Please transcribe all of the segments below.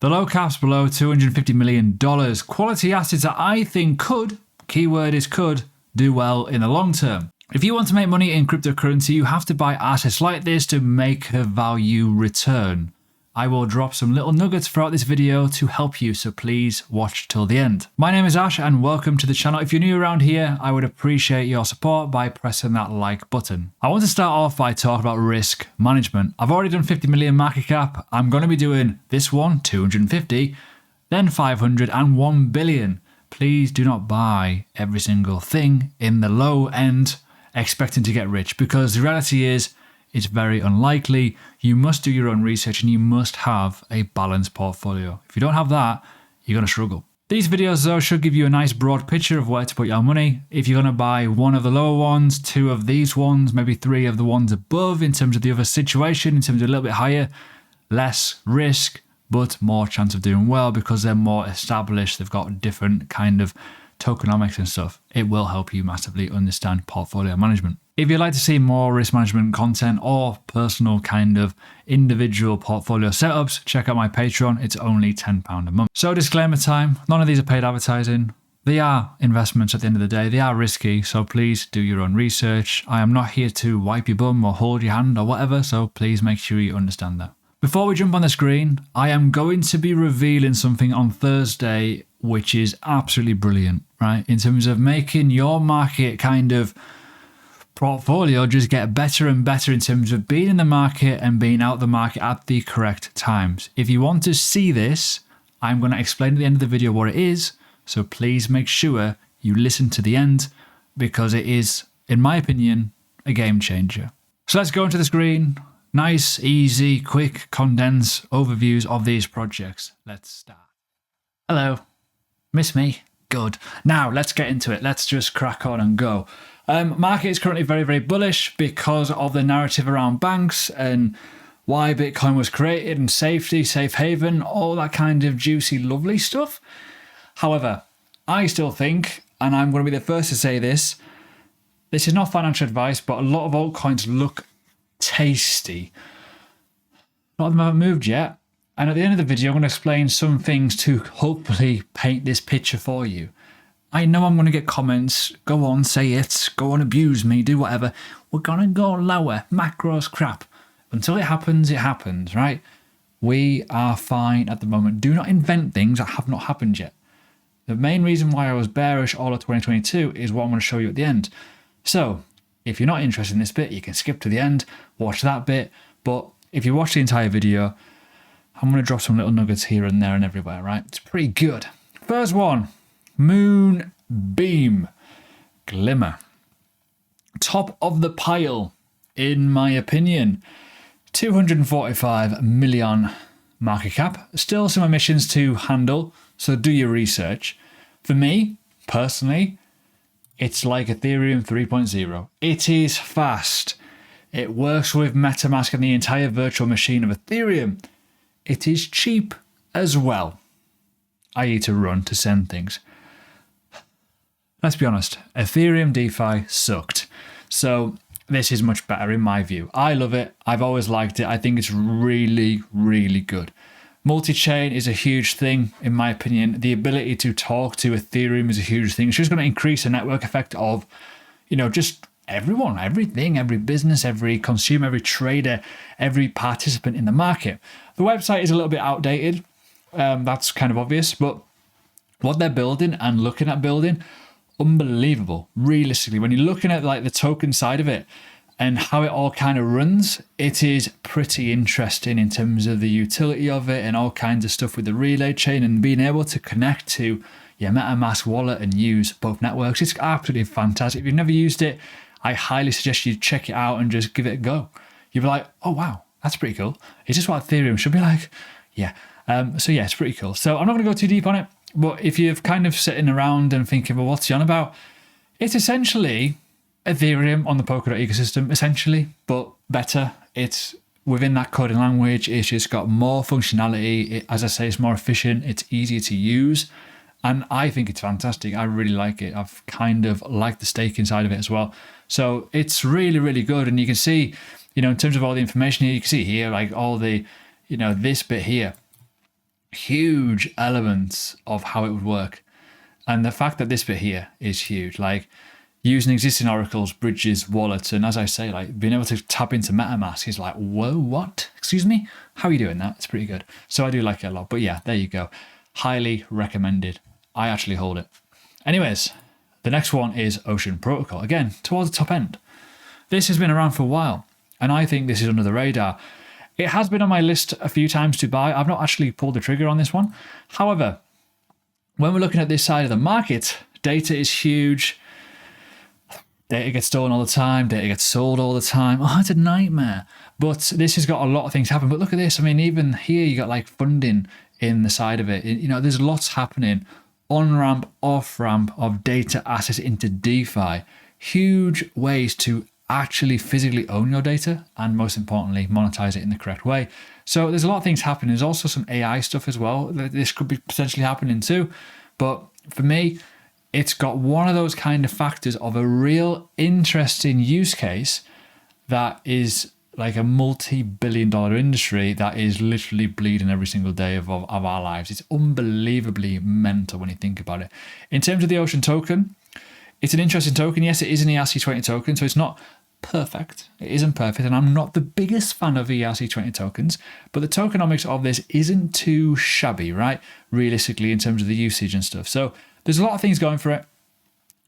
The low cap's below $250 million. Quality assets that I think could, keyword is could, do well in the long term. If you want to make money in cryptocurrency, you have to buy assets like this to make a value return. I will drop some little nuggets throughout this video to help you, so please watch till the end. My name is Ash and welcome to the channel. If you're new around here, I would appreciate your support by pressing that like button. I want to start off by talking about risk management. I've already done 50 million market cap. I'm going to be doing this one, 250, then 500 and 1 billion. Please do not buy every single thing in the low end expecting to get rich, because the reality is, it's very unlikely. You must do your own research and you must have a balanced portfolio. If you don't have that, you're going to struggle. These videos though should give you a nice broad picture of where to put your money. If you're going to buy one of the lower ones, two of these ones, maybe three of the ones above in terms of the other situation, in terms of a little bit higher, less risk, but more chance of doing well because they're more established. They've got different kind of tokenomics and stuff. It will help you massively understand portfolio management. If you'd like to see more risk management content or personal kind of individual portfolio setups, check out my Patreon. It's only £10 a month. So disclaimer time, none of these are paid advertising. They are investments at the end of the day. They are risky, so please do your own research. I am not here to wipe your bum or hold your hand or whatever, so please make sure you understand that. Before we jump on the screen, I am going to be revealing something on Thursday which is absolutely brilliant, right? In terms of making your market kind of portfolio just get better and better in terms of being in the market and being out the market at the correct times. If you want to see this, I'm going to explain at the end of the video what it is, so please make sure you listen to the end because it is, in my opinion, a game changer. So let's go into the screen. Nice, easy, quick, condensed overviews of these projects. Let's start. Hello. Miss me? Good. Now let's get into it. Let's just crack on and go. Market is currently very, very bullish because of the narrative around banks and why Bitcoin was created and safety, safe haven, all that kind of juicy, lovely stuff. However, I still think, and I'm going to be the first to say this is not financial advice, but a lot of altcoins look tasty. A lot of them haven't moved yet. And at the end of the video, I'm going to explain some things to hopefully paint this picture for you. I know I'm going to get comments, go on, say it, go on, abuse me, do whatever. We're going to go lower, macros crap. Until it happens, right? We are fine at the moment. Do not invent things that have not happened yet. The main reason why I was bearish all of 2022 is what I'm going to show you at the end. So, if you're not interested in this bit, you can skip to the end, watch that bit. But if you watch the entire video, I'm going to drop some little nuggets here and there and everywhere, right? It's pretty good. First one, Moonbeam, Glimmer. Top of the pile, in my opinion. 245 million market cap. Still some emissions to handle, so do your research. For me, personally, it's like Ethereum 3.0. It is fast. It works with MetaMask and the entire virtual machine of Ethereum. It is cheap as well, i.e. to run, to send things. Let's be honest, Ethereum DeFi sucked. So this is much better in my view. I love it. I've always liked it. I think it's really, really good. Multi-chain is a huge thing, in my opinion. The ability to talk to Ethereum is a huge thing. It's just going to increase the network effect of, just everyone, everything, every business, every consumer, every trader, every participant in the market. The website is a little bit outdated. That's kind of obvious, but what they're building and looking at building, unbelievable. Realistically, when you're looking at like the token side of it and how it all kind of runs, it is pretty interesting in terms of the utility of it and all kinds of stuff with the relay chain and being able to connect to your MetaMask wallet and use both networks. It's absolutely fantastic. If you've never used it, I highly suggest you check it out and just give it a go. You'll be like, oh wow, that's pretty cool. Is this what Ethereum should be like? Yeah. So yeah, it's pretty cool. So I'm not going to go too deep on it, but if you're kind of sitting around and thinking, well, what's he on about? It's essentially Ethereum on the Polkadot ecosystem, essentially, but better. It's within that coding language. It's just got more functionality. As I say, it's more efficient. It's easier to use. And I think it's fantastic. I really like it. I've kind of liked the staking side of it as well. So it's really, really good. And you can see, in terms of all the information here, you can see here, like all the, this bit here. huge elements of how it would work. And the fact that this bit here is huge, like using existing oracles, bridges, wallets, and as I say, like being able to tap into MetaMask is like, whoa, what? Excuse me? How are you doing that? It's pretty good. So I do like it a lot. But yeah, there you go. Highly recommended. I actually hold it. Anyways, the next one is Ocean Protocol. Again, towards the top end. This has been around for a while, and I think this is under the radar. It has been on my list a few times to buy. I've not actually pulled the trigger on this one. However, when we're looking at this side of the market, data is huge. Data gets stolen all the time. Data gets sold all the time. Oh, it's a nightmare. But this has got a lot of things happen. But look at this. I mean, even here you got like funding in the side of it. You know, there's lots happening. On-ramp, off-ramp of data assets into DeFi. Huge ways to actually physically own your data and, most importantly, monetize it in the correct way. So there's a lot of things happening. There's also some AI stuff as well. This could be potentially happening too. But for me, it's got one of those kind of factors of a real interesting use case that is like a multi-billion-dollar industry that is literally bleeding every single day of our lives. It's unbelievably mental when you think about it. In terms of the Ocean token, it's an interesting token. Yes, it is an ERC20 token, so it's not perfect. It isn't perfect, and I'm not the biggest fan of ERC20 tokens, but the tokenomics of this isn't too shabby, right? Realistically, in terms of the usage and stuff. So there's a lot of things going for it.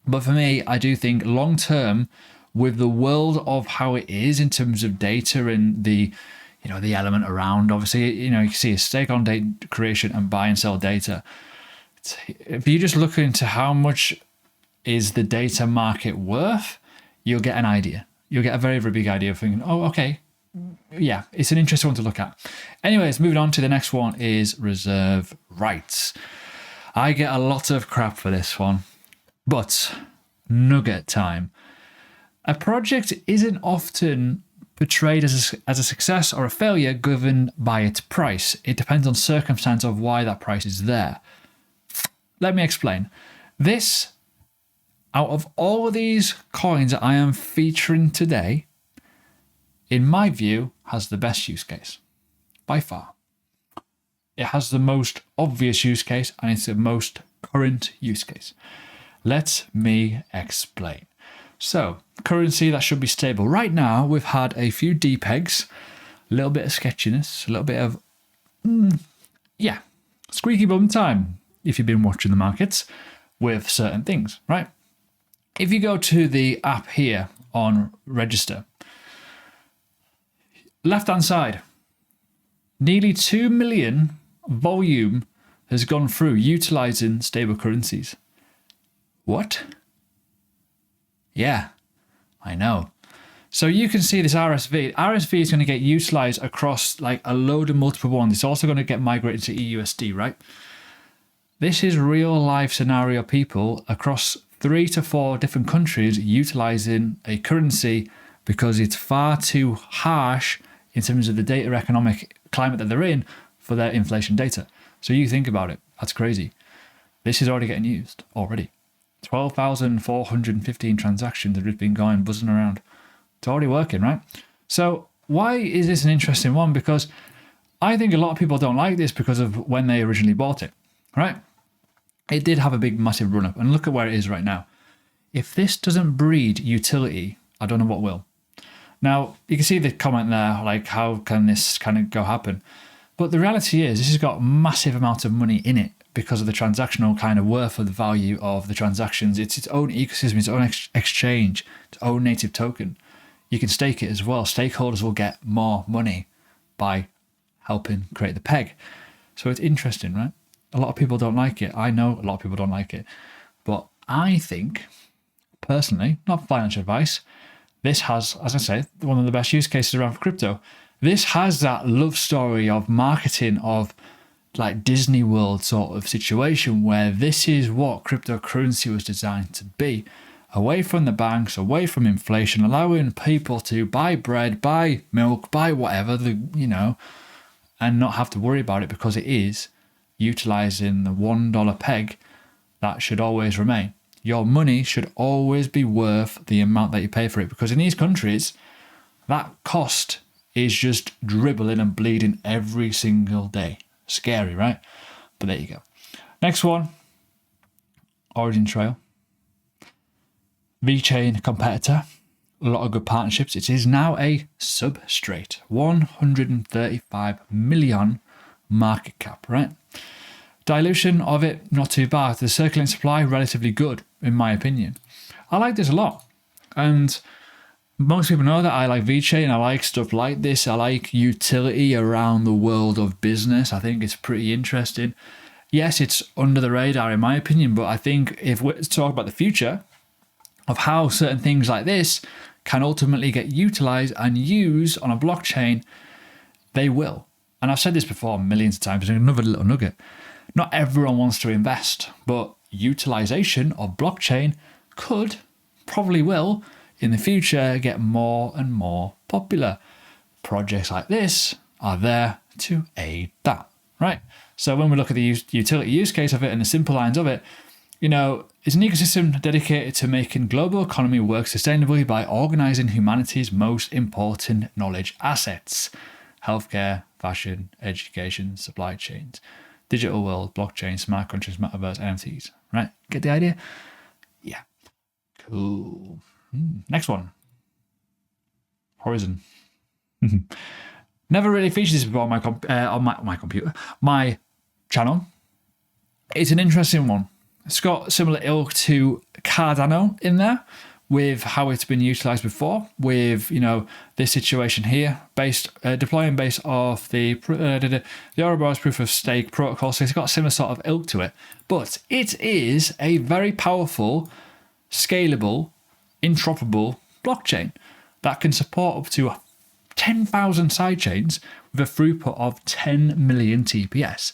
But for me, I do think long-term, with the world of how it is in terms of data and the, you know, the element around, obviously, you know, you can see a stake on data creation and buy and sell data. If you just look into how much is the data market worth, you'll get an idea. You'll get a very, very big idea of thinking, oh, okay, yeah, it's an interesting one to look at. Anyways, moving on to the next one is reserve rights. I get a lot of crap for this one, but nugget time. A project isn't often portrayed as a success or a failure given by its price. It depends on circumstance of why that price is there. Let me explain. This, out of all of these coins that I am featuring today, in my view, has the best use case, by far. It has the most obvious use case, and it's the most current use case. Let me explain. So, currency that should be stable. Right now, we've had a few depegs, a little bit of sketchiness, a little bit of, squeaky bum time, if you've been watching the markets, with certain things, right? If you go to the app here on register, left-hand side, nearly 2 million volume has gone through utilizing stable currencies. What? Yeah, I know. So you can see this RSV. RSV is going to get utilized across like a load of multiple ones. It's also going to get migrated to EUSD, right? This is real life scenario people across 3 to 4 different countries utilizing a currency because it's far too harsh in terms of the data economic climate that they're in for their inflation data. So you think about it. That's crazy. This is already getting used already. 12,415 transactions have just been going, buzzing around. It's already working, right? So why is this an interesting one? Because I think a lot of people don't like this because of when they originally bought it, right? It did have a big, massive run up, and look at where it is right now. If this doesn't breed utility, I don't know what will. Now, you can see the comment there, like, how can this kind of go happen? But the reality is, this has got massive amounts of money in it because of the transactional kind of worth of the value of the transactions. It's its own ecosystem, its own exchange, its own native token. You can stake it as well. Stakeholders will get more money by helping create the peg. So it's interesting, right? A lot of people don't like it. I know a lot of people don't like it. But I think, personally, not financial advice, this has, as I say, one of the best use cases around for crypto. This has that love story of marketing of like Disney World sort of situation where this is what cryptocurrency was designed to be. Away from the banks, away from inflation, allowing people to buy bread, buy milk, buy whatever, and not have to worry about it because it is utilizing the $1 peg that should always remain. Your money should always be worth the amount that you pay for it, because in these countries, that cost is just dribbling and bleeding every single day. Scary, right? But there you go. Next one, Origin Trail. VeChain competitor. A lot of good partnerships. It is now a substrate. 135 million market cap, right? Dilution of it, not too bad. The circulating supply, relatively good, in my opinion. I like this a lot. And most people know that I like VeChain. I like stuff like this. I like utility around the world of business. I think it's pretty interesting. Yes, it's under the radar, in my opinion, but I think if we're to talk about the future of how certain things like this can ultimately get utilized and used on a blockchain, they will. And I've said this before millions of times, another little nugget. Not everyone wants to invest, but utilization of blockchain could, probably will, in the future get more and more popular. Projects like this are there to aid that, right? So when we look at the utility use case of it and the simple lines of it, it's an ecosystem dedicated to making global economy work sustainably by organizing humanity's most important knowledge assets: healthcare, fashion, education, supply chains, digital world, blockchain, smart contracts, metaverse, NFTs, right? Get the idea? Yeah. Cool. Next one. Horizon. Never really featured this before on my computer, my channel. It's an interesting one. It's got similar ilk to Cardano in there, with how it's been utilized before, with this situation here, deploying based off the Ouroboros proof of stake protocol. So it's got a similar sort of ilk to it, but it is a very powerful, scalable, interoperable blockchain that can support up to 10,000 sidechains with a throughput of 10 million TPS.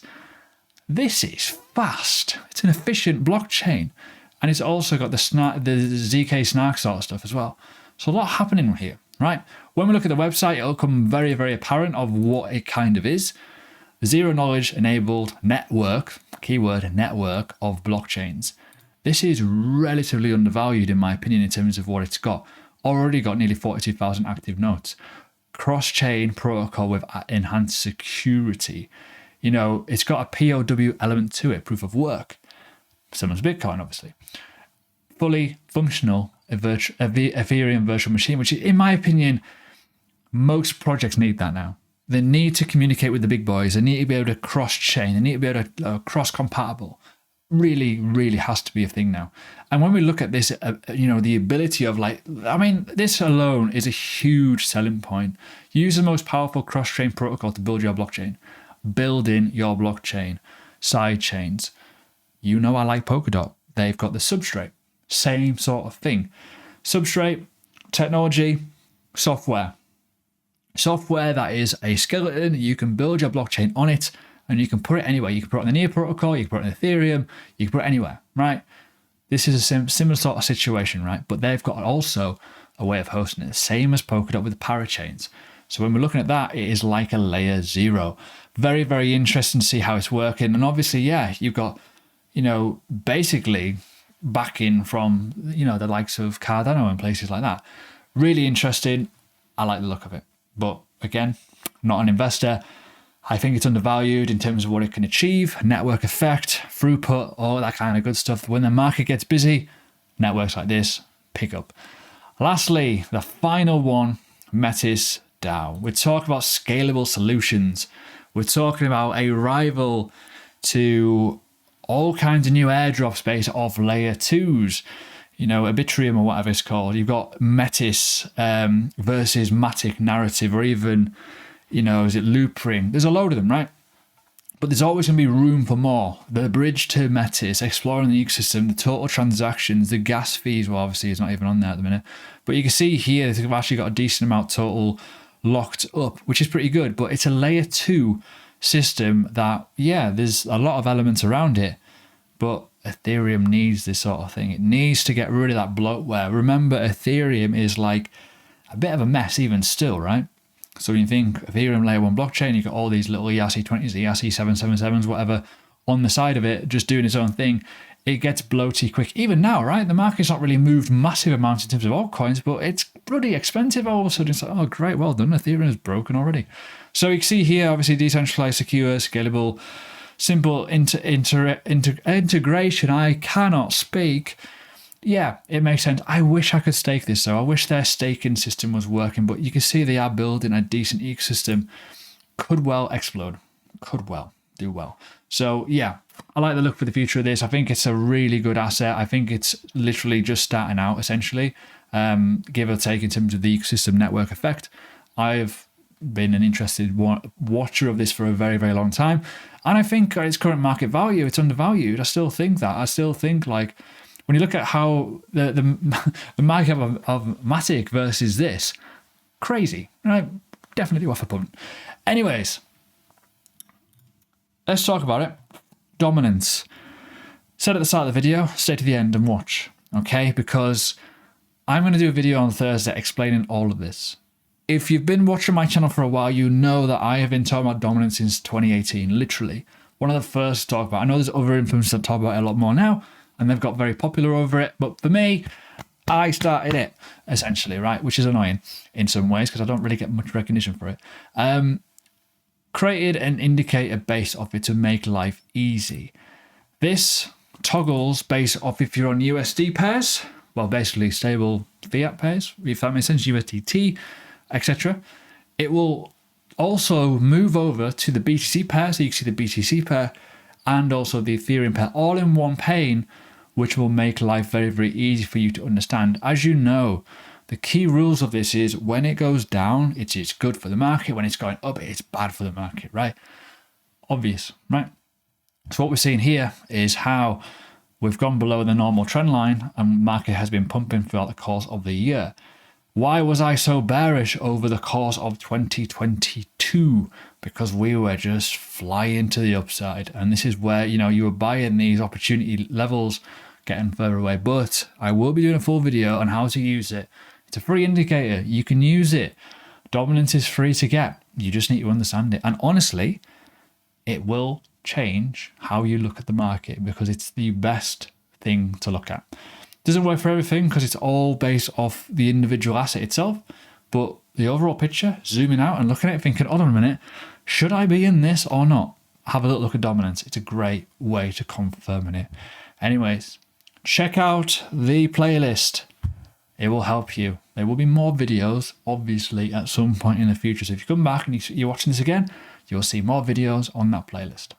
This is fast. It's an efficient blockchain. And it's also got the ZK snark sort of stuff as well. So a lot happening here, right? When we look at the website, it'll come very, very apparent of what it kind of is. Zero knowledge enabled network, keyword network of blockchains. This is relatively undervalued in my opinion in terms of what it's got. Already got nearly 42,000 active nodes. Cross-chain protocol with enhanced security. It's got a POW element to it, proof of work. Similar to Bitcoin, obviously. Fully functional Ethereum virtual machine, which in my opinion, most projects need that now. They need to communicate with the big boys. They need to be able to cross-chain. They need to be able to cross-compatible. Really, really has to be a thing now. And when we look at this, the ability of this alone is a huge selling point. Use the most powerful cross-chain protocol to build your blockchain. Building your blockchain, side chains. I like Polkadot. They've got the substrate. Same sort of thing. Substrate, technology, software. Software that is a skeleton. You can build your blockchain on it and you can put it anywhere. You can put it on the Near protocol, you can put it on Ethereum, you can put it anywhere, right? This is a similar sort of situation, right? But they've got also a way of hosting it. Same as Polkadot with the parachains. So when we're looking at that, it is like a layer zero. Very, very interesting to see how it's working. And obviously, you've got basically backing from, the likes of Cardano and places like that. Really interesting. I like the look of it. But again, not an investor. I think it's undervalued in terms of what it can achieve, network effect, throughput, all that kind of good stuff. When the market gets busy, networks like this pick up. Lastly, the final one, Metis DAO. We're talking about scalable solutions. We're talking about a rival to all kinds of new airdrop space of layer 2s, Arbitrium or whatever it's called. You've got Metis versus Matic narrative, or even, is it Loopring? There's a load of them, right? But there's always going to be room for more. The bridge to Metis, exploring the ecosystem, the total transactions, the gas fees, well, obviously it's not even on there at the minute. But you can see here, they've actually got a decent amount total locked up, which is pretty good. But it's a layer 2 system that, there's a lot of elements around it, but Ethereum needs this sort of thing. It needs to get rid of that bloatware. Remember, Ethereum is like a bit of a mess even still, right? So when you think Ethereum layer 1 blockchain, you've got all these little ERC20s, ERC777s, whatever, on the side of it, just doing its own thing. It gets bloaty quick. Even now, right? The market's not really moved massive amounts in terms of altcoins, but it's bloody expensive all of a sudden. It's like, oh, great, well done. Ethereum is broken already. So you can see here, obviously, decentralized, secure, scalable simple integration. I cannot speak. Yeah, it makes sense. I wish I could stake this though. I wish their staking system was working, but you can see they are building a decent ecosystem. Could well explode. Could well do well. So yeah, I like the look for the future of this. I think it's a really good asset. I think it's literally just starting out essentially, give or take in terms of the ecosystem network effect. I've been an interested watcher of this for a very, very long time. And I think at its current market value, it's undervalued. I still think that. I still think like, when you look at how the market of Matic versus this, crazy, right? Definitely worth a punt. Anyways, let's talk about it. Dominance. Said at the start of the video, stay to the end and watch, okay? Because I'm going to do a video on Thursday explaining all of this. If you've been watching my channel for a while, you know that I have been talking about dominance since 2018, literally. One of the first to talk about. I know there's other influencers that talk about it a lot more now, and they've got very popular over it. But for me, I started it, essentially, right? Which is annoying in some ways because I don't really get much recognition for it. Created an indicator based off it to make life easy. This toggles based off if you're on USD pairs, well, basically stable fiat pairs, if that makes sense, USDT, etc. It will also move over to the BTC pair, so you can see the BTC pair and also the Ethereum pair all in one pane, which will make life very, very easy for you to understand. As you know, the key rules of this is when it goes down, it's good for the market. When it's going up, it's bad for the market, right? Obvious, right? So what we're seeing here is how we've gone below the normal trend line and market has been pumping throughout the course of the year. Why was I so bearish over the course of 2022? Because we were just flying to the upside. And this is where, you were buying these opportunity levels, getting further away. But I will be doing a full video on how to use it. It's a free indicator. You can use it. Dominance is free to get. You just need to understand it. And honestly, it will change how you look at the market because it's the best thing to look at. Doesn't work for everything because it's all based off the individual asset itself, but the overall picture, zooming out and looking at it, thinking, hold on a minute, should I be in this or not? Have a little look at dominance. It's a great way to confirm it. Anyways, check out the playlist. It will help you. There will be more videos, obviously, at some point in the future. So if you come back and you're watching this again, you'll see more videos on that playlist.